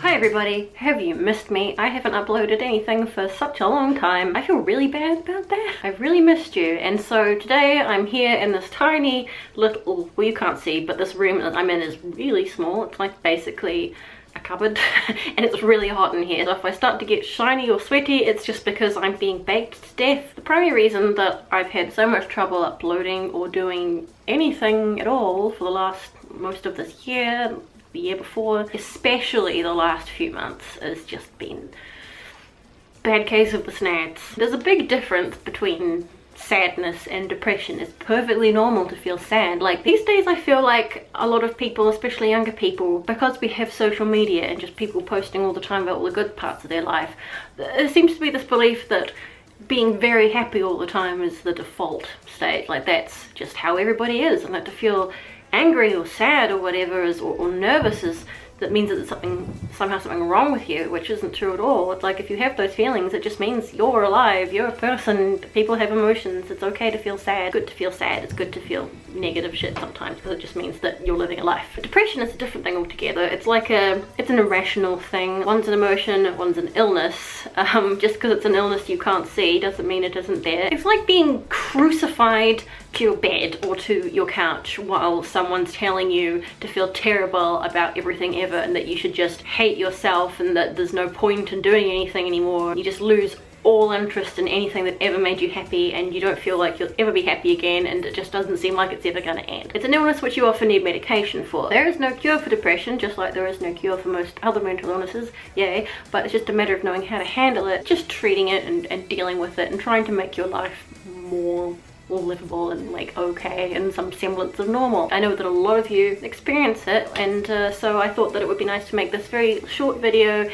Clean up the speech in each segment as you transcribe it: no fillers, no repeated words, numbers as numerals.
Hi everybody, have you missed me? I haven't uploaded anything for such a long time. I feel really bad about that. I've really missed you, and so today I'm here in this tiny little, well, you can't see, but this room that I'm in is really small. It's like basically a cupboard and it's really hot in here. So if I start to get shiny or sweaty, it's just because I'm being baked to death. The primary reason that I've had so much trouble uploading or doing anything at all for the last most of this year, the year before, especially the last few months, has just been bad case of the snads. There's a big difference between sadness and depression. It's perfectly normal to feel sad. Like these days I feel like a lot of people, especially younger people, because we have social media and just people posting all the time about all the good parts of their life, there seems to be this belief that being very happy all the time is the default state. Like that's just how everybody is, and that to feel angry or sad or whatever is, or nervous is, that means that there's somehow something wrong with you, which isn't true at all. It's like if you have those feelings, it just means you're alive, you're a person, people have emotions, it's okay to feel sad. It's good to feel sad, it's good to feel negative shit sometimes, because it just means that you're living a life. But depression is a different thing altogether. It's like it's an irrational thing. One's an emotion, one's an illness. Just because it's an illness you can't see doesn't mean it isn't there. It's like being crucified to your bed or to your couch while someone's telling you to feel terrible about everything ever, and that you should just hate yourself and that there's no point in doing anything anymore. You just lose all interest in anything that ever made you happy, and you don't feel like you'll ever be happy again, and it just doesn't seem like it's ever going to end. It's an illness which you often need medication for. There is no cure for depression, just like there is no cure for most other mental illnesses, yay, but it's just a matter of knowing how to handle it, just treating it and dealing with it and trying to make your life more livable and like okay and some semblance of normal. I know that a lot of you experience it, and so I thought that it would be nice to make this very short video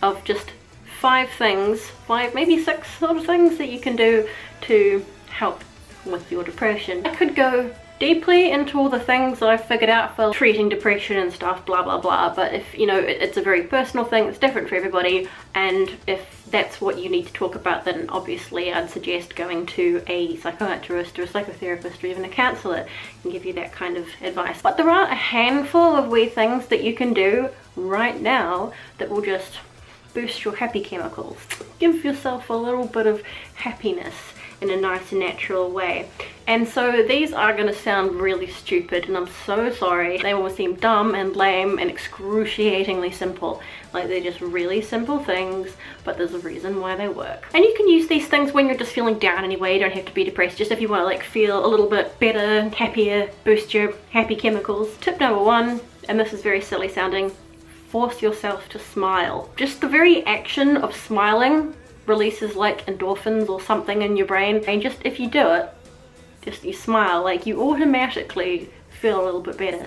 of just 5 things, 5 maybe 6 sort of things that you can do to help with your depression. I could go deeply into all the things that I've figured out for treating depression and stuff, blah blah blah, but if you know, it's a very personal thing, it's different for everybody, and if that's what you need to talk about, then obviously I'd suggest going to a psychiatrist or a psychotherapist or even a counsellor and give you that kind of advice. But there are a handful of wee things that you can do right now that will just boost your happy chemicals. Give yourself a little bit of happiness in a nice and natural way. And so these are going to sound really stupid, and I'm so sorry. They all seem dumb and lame and excruciatingly simple. Like they're just really simple things, but there's a reason why they work. And you can use these things when you're just feeling down anyway. You don't have to be depressed, just if you want to like feel a little bit better, happier, boost your happy chemicals. Tip number 1, and this is very silly sounding, force yourself to smile. Just the very action of smiling releases like endorphins or something in your brain, and just if you do it, just you smile, like you automatically feel a little bit better.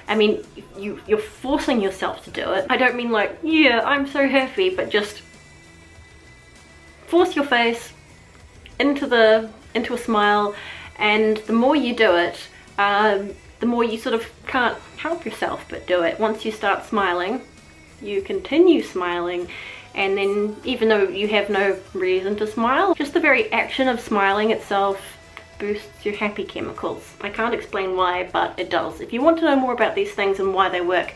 I mean, you're forcing yourself to do it. I don't mean like, yeah, I'm so happy, but just force your face into a smile, and the more you do it, the more you sort of can't help yourself but do it. Once you start smiling, you continue smiling, and then even though you have no reason to smile, just the very action of smiling itself boosts your happy chemicals. I can't explain why, but it does. If you want to know more about these things and why they work,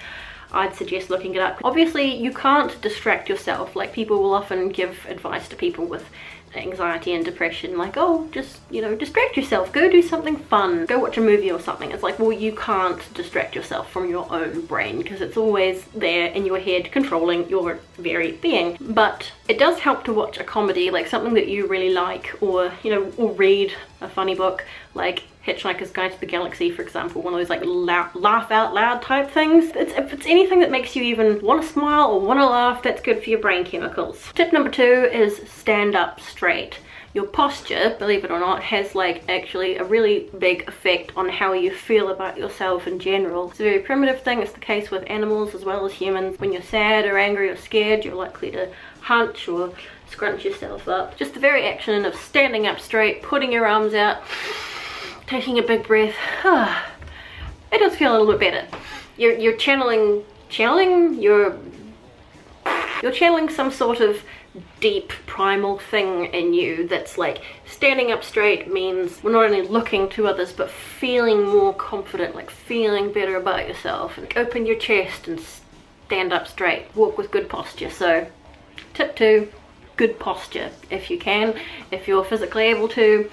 I'd suggest looking it up. Obviously you can't distract yourself. Like people will often give advice to people with anxiety and depression, like, oh, just, you know, distract yourself, go do something fun, go watch a movie or something. It's like, well, you can't distract yourself from your own brain, because it's always there in your head controlling your very being. But it does help to watch a comedy, like something that you really like, or, you know, or read a funny book like Hitchhiker's Guide to the Galaxy, for example, one of those like laugh out loud type things. If it's anything that makes you even want to smile or want to laugh, that's good for your brain chemicals. Tip number 2 is stand up straight. Your posture, believe it or not, has like actually a really big effect on how you feel about yourself in general. It's a very primitive thing. It's the case with animals as well as humans. When you're sad or angry or scared, you're likely to hunch or scrunch yourself up. Just the very action of standing up straight, putting your arms out, taking a big breath, it does feel a little bit better. You're channeling some sort of deep primal thing in you that's like, standing up straight means we're not only looking to others but feeling more confident, like feeling better about yourself. And open your chest and stand up straight, walk with good posture. So tip 2, good posture if you can, if you're physically able to.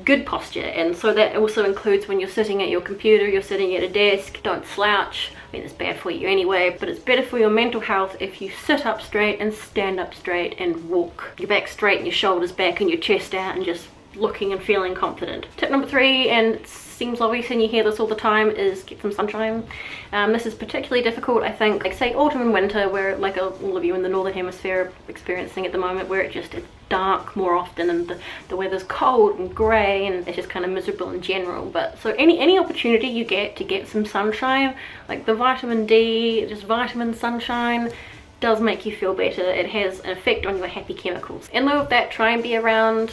Good posture, and so that also includes when you're sitting at your computer, you're sitting at a desk, don't slouch. I mean, it's bad for you anyway, but it's better for your mental health if you sit up straight and stand up straight and walk your back straight and your shoulders back and your chest out and just looking and feeling confident. Tip number 3, and it seems obvious and you hear this all the time, is get some sunshine. This is particularly difficult, I think, like say autumn and winter, where like all of you in the northern hemisphere are experiencing at the moment, where it's dark more often and the weather's cold and grey and it's just kind of miserable in general. But so any opportunity you get to get some sunshine, like the vitamin D, just vitamin sunshine, does make you feel better. It has an effect on your happy chemicals. In lieu of that, try and be around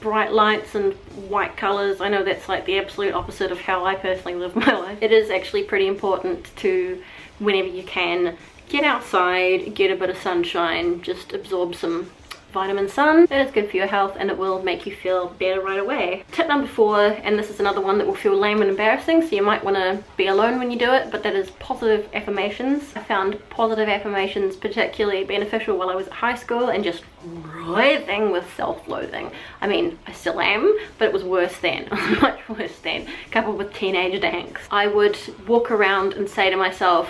bright lights and white colors. I know that's like the absolute opposite of how I personally live my life. It is actually pretty important to, whenever you can, get outside, get a bit of sunshine, just absorb some vitamin sun. It is good for your health and it will make you feel better right away. Tip number 4, and this is another one that will feel lame and embarrassing, so you might want to be alone when you do it, but that is positive affirmations. I found positive affirmations particularly beneficial while I was at high school and just writhing with self-loathing. I mean, I still am, but it was worse then. It was much worse then, coupled with teenage angst. I would walk around and say to myself,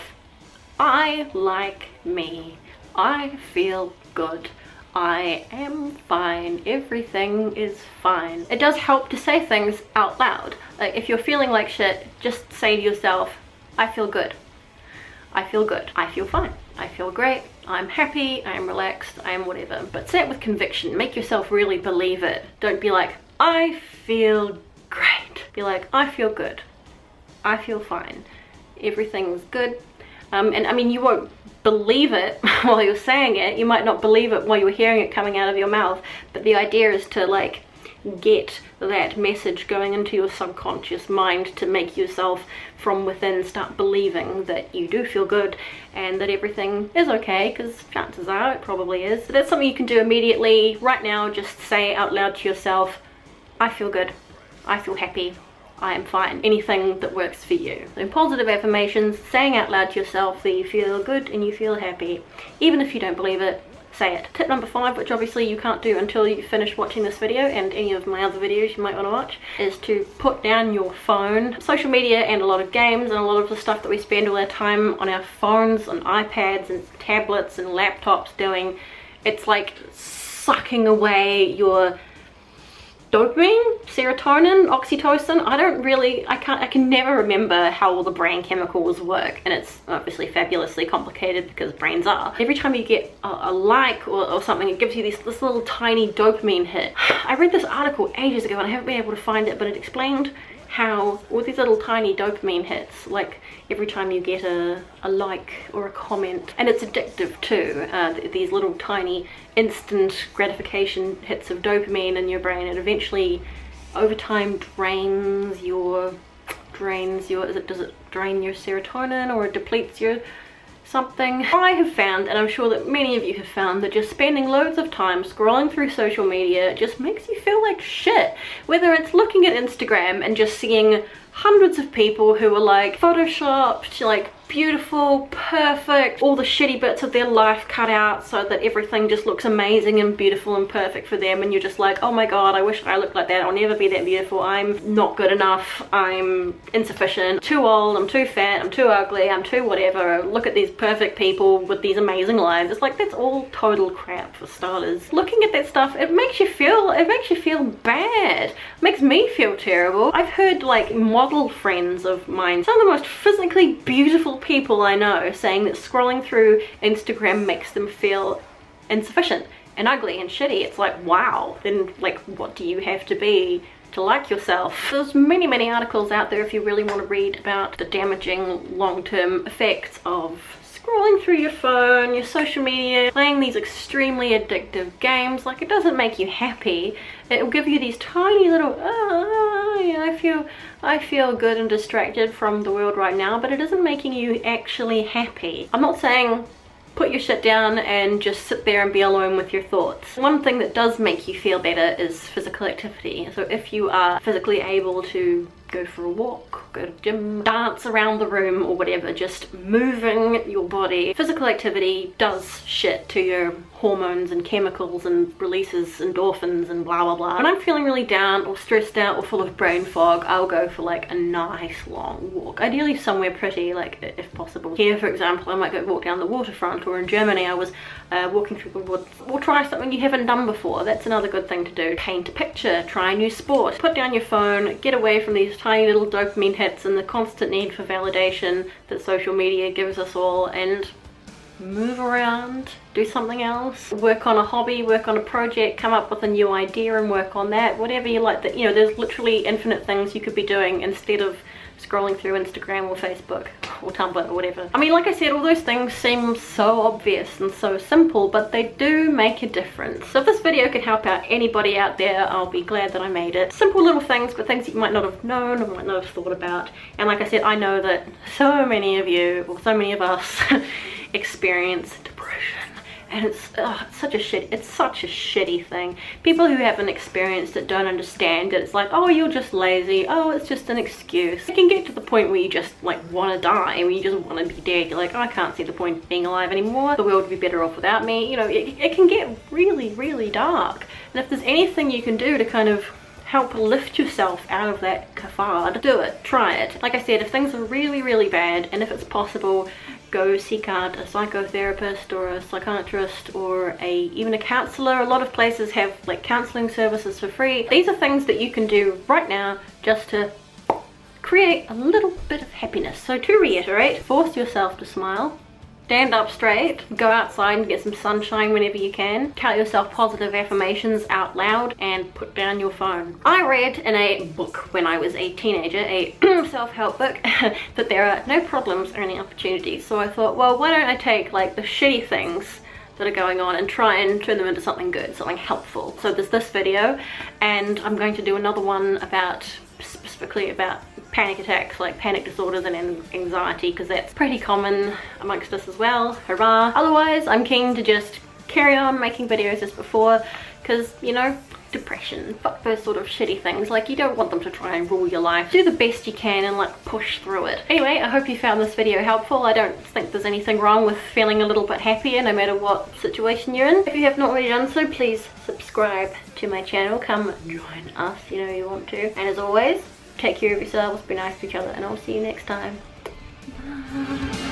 I like me, I feel good, I am fine, everything is fine. It does help to say things out loud. Like if you're feeling like shit, just say to yourself, I feel good, I feel good, I feel fine, I feel great, I'm happy, I'm relaxed, I'm whatever. But say it with conviction, make yourself really believe it. Don't be like, I feel great. Be like, I feel good, I feel fine, everything's good. And I mean, you won't believe it while you're saying it, you might not believe it while you're hearing it coming out of your mouth, but the idea is to like get that message going into your subconscious mind to make yourself from within start believing that you do feel good and that everything is okay, because chances are it probably is. So that's something you can do immediately right now. Just say out loud to yourself, I feel good, I feel happy, I am fine. Anything that works for you. So positive affirmations, saying out loud to yourself that you feel good and you feel happy. Even if you don't believe it, say it. Tip number 5, which obviously you can't do until you finish watching this video and any of my other videos you might want to watch, is to put down your phone. Social media and a lot of games and a lot of the stuff that we spend all our time on our phones, on iPads and tablets and laptops doing, it's like sucking away your dopamine, serotonin, oxytocin. I can never remember how all the brain chemicals work, and it's obviously fabulously complicated because brains are. Every time you get a like or something, it gives you this little tiny dopamine hit. I read this article ages ago and I haven't been able to find it, but it explained how all these little tiny dopamine hits, like every time you get a like or a comment, and it's addictive too, these little tiny instant gratification hits of dopamine in your brain, and eventually over time drains your does it drain your serotonin or it depletes your something. I have found, and I'm sure that many of you have found, that just spending loads of time scrolling through social media just makes you feel like shit. Whether it's looking at Instagram and just seeing hundreds of people who are like photoshopped, like beautiful, perfect, all the shitty bits of their life cut out so that everything just looks amazing and beautiful and perfect for them, and you're just like, oh my god, I wish I looked like that, I'll never be that beautiful, I'm not good enough, I'm insufficient, too old, I'm too fat, I'm too ugly, I'm too whatever, look at these perfect people with these amazing lives. It's like, that's all total crap for starters. Looking at that stuff, it makes you feel bad. It makes me feel terrible. I've heard like model friends of mine, some of the most physically beautiful people I know, saying that scrolling through Instagram makes them feel insufficient and ugly and shitty. It's like, wow, then like what do you have to be to like yourself? There's many articles out there if you really want to read about the damaging long-term effects of scrolling through your phone, your social media, playing these extremely addictive games. Like, it doesn't make you happy. It will give you these tiny little, yeah, I feel good and distracted from the world right now, but it isn't making you actually happy. I'm not saying put your shit down and just sit there and be alone with your thoughts. One thing that does make you feel better is physical activity. So if you are physically able to go for a walk, go to the gym, dance around the room or whatever. Just moving your body. Physical activity does shit to your hormones and chemicals and releases endorphins and blah blah blah. When I'm feeling really down or stressed out or full of brain fog, I'll go for like a nice long walk, ideally somewhere pretty, like if possible. Here for example, I might go walk down the waterfront, or in Germany I was walking through the woods. Or try something you haven't done before. That's another good thing to do. Paint a picture, try a new sport, put down your phone, get away from these tiny little dopamine hits and the constant need for validation that social media gives us all, and move around, do something else, work on a hobby, work on a project, come up with a new idea and work on that, whatever you like. That, you know, there's literally infinite things you could be doing instead of scrolling through Instagram or Facebook or Tumblr or whatever. I mean, like I said, all those things seem so obvious and so simple, but they do make a difference. So if this video could help out anybody out there, I'll be glad that I made it. Simple little things, but things that you might not have known or might not have thought about. And like I said, I know that so many of you, or so many of us, experience depression. And it's such a shitty thing. People who haven't experienced it don't understand it. It's like, oh, you're just lazy. Oh, it's just an excuse. It can get to the point where you just like want to die, where you just want to be dead. You're like, oh, I can't see the point of being alive anymore. The world would be better off without me. You know, it can get really, really dark. And if there's anything you can do to kind of help lift yourself out of that cafard, do it. Try it. Like I said, if things are really, really bad, and if it's possible, go seek out a psychotherapist or a psychiatrist or even a counselor. A lot of places have like counseling services for free. These are things that you can do right now just to create a little bit of happiness. So to reiterate, force yourself to smile. Stand up straight, go outside and get some sunshine whenever you can. Tell yourself positive affirmations out loud and put down your phone. I read in a book when I was a teenager, a self-help book, that there are no problems, only opportunities. So I thought, well, why don't I take like the shitty things that are going on and try and turn them into something good, something helpful. So there's this video, and I'm going to do another one specifically about panic attacks, like panic disorders and anxiety, because that's pretty common amongst us as well. Hurrah! Otherwise, I'm keen to just carry on making videos as before, because, you know, depression, fuck those sort of shitty things. Like, you don't want them to try and rule your life. Do the best you can and like push through it. Anyway, I hope you found this video helpful. I don't think there's anything wrong with feeling a little bit happier no matter what situation you're in. If you have not already done so, please subscribe to my channel. Come join us, you know you want to. And as always, take care of yourselves, be nice to each other, and I'll see you next time. Bye.